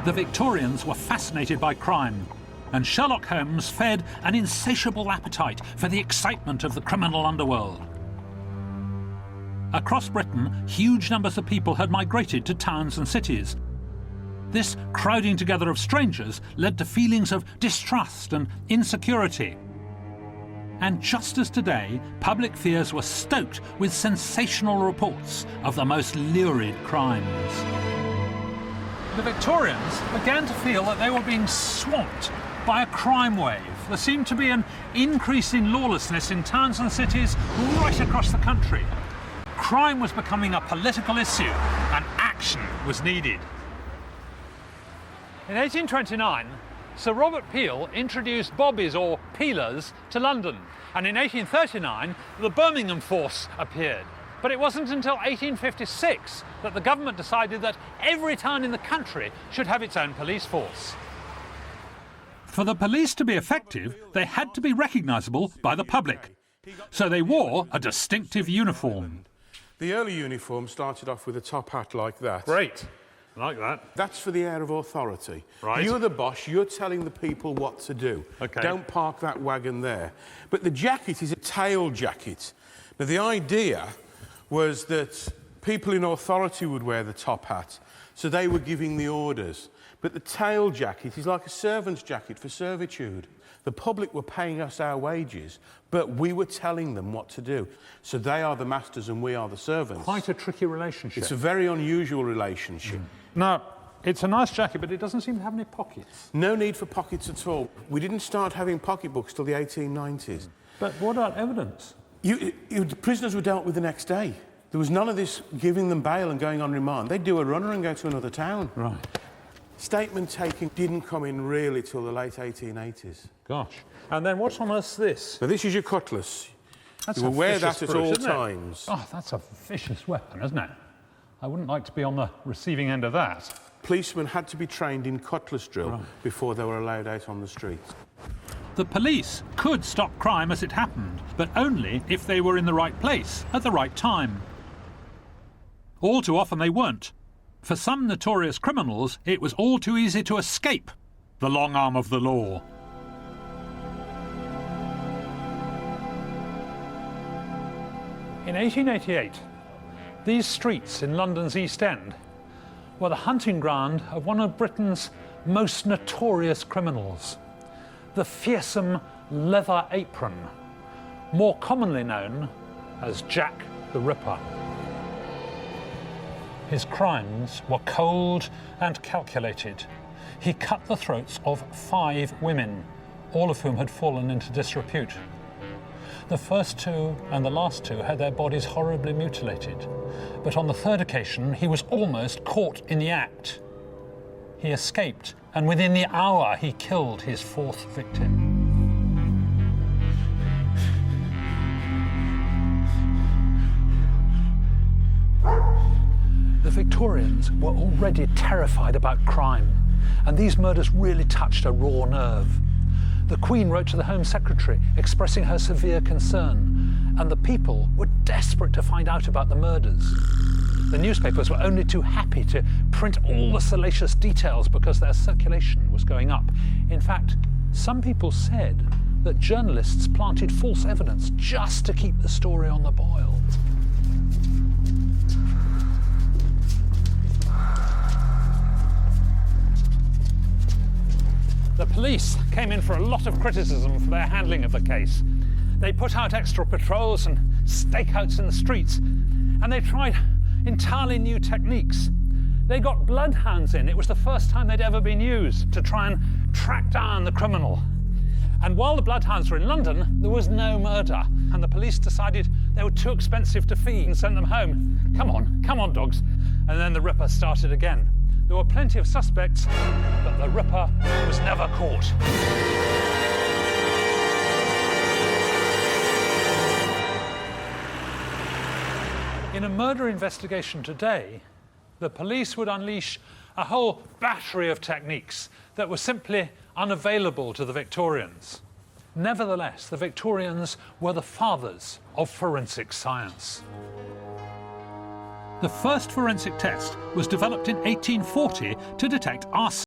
The Victorians were fascinated by crime, and Sherlock Holmes fed an insatiable appetite for the excitement of the criminal underworld. Across Britain, huge numbers of people had migrated to towns and cities. This crowding together of strangers led to feelings of distrust and insecurity. And just as today, public fears were stoked with sensational reports of the most lurid crimes. The Victorians began to feel that they were being swamped by a crime wave. There seemed to be an increase in lawlessness in towns and cities right across the country. Crime was becoming a political issue and action was needed. In 1829, Sir Robert Peel introduced bobbies or peelers to London, and in 1839 the Birmingham force appeared. But it wasn't until 1856 that the government decided that every town in the country should have its own police force. For the police to be effective, they had to be recognisable by the public, so they wore a distinctive uniform. The early uniform started off with a top hat like that. Great. I like that. That's for the air of authority. Right. You're the boss, you're telling the people what to do. Okay. Don't park that wagon there. But the jacket is a tail jacket. Now, the idea was that people in authority would wear the top hat, so they were giving the orders. But the tail jacket is like a servant's jacket for servitude. The public were paying us our wages, but we were telling them what to do. So they are the masters and we are the servants. Quite a tricky relationship. It's a very unusual relationship. Now, it's a nice jacket, but it doesn't seem to have any pockets. No need for pockets at all. We didn't start having pocketbooks till the 1890s. But what about evidence? The prisoners were dealt with the next day. There was none of this giving them bail and going on remand. They'd do a runner and go to another town. Right. Statement taking didn't come in really till the late 1880s. Gosh. And then what's on us this? Now, this is your cutlass. That's You will a wear vicious that at brute, all isn't it? times. Oh, that's a vicious weapon, isn't it? I wouldn't like to be on the receiving end of that. Policemen had to be trained in cutlass drill before they were allowed out on the streets. The police could stop crime as it happened, but only if they were in the right place at the right time. All too often they weren't. For some notorious criminals, it was all too easy to escape the long arm of the law. In 1888, these streets in London's East End were the hunting ground of one of Britain's most notorious criminals, the fearsome Leather Apron, more commonly known as Jack the Ripper. His crimes were cold and calculated. He cut the throats of 5 women, all of whom had fallen into disrepute. The first 2 and the last 2 had their bodies horribly mutilated, but on the 3rd occasion he was almost caught in the act. He escaped, and within the hour he killed his 4th victim. The Victorians were already terrified about crime, and these murders really touched a raw nerve. The Queen wrote to the Home Secretary expressing her severe concern, and the people were desperate to find out about the murders. The newspapers were only too happy to print all the salacious details because their circulation was going up. In fact, some people said that journalists planted false evidence just to keep the story on the boil. The police came in for a lot of criticism for their handling of the case. They put out extra patrols and stakeouts in the streets, and they tried entirely new techniques. They got bloodhounds in. It was the first time they'd ever been used to try and track down the criminal. And while the bloodhounds were in London, there was no murder, and the police decided they were too expensive to feed and sent them home. Come on, dogs. And then the Ripper started again. There were plenty of suspects, but the Ripper was never caught. In a murder investigation today, the police would unleash a whole battery of techniques that were simply unavailable to the Victorians. Nevertheless, the Victorians were the fathers of forensic science. The first forensic test was developed in 1840 to detect arson.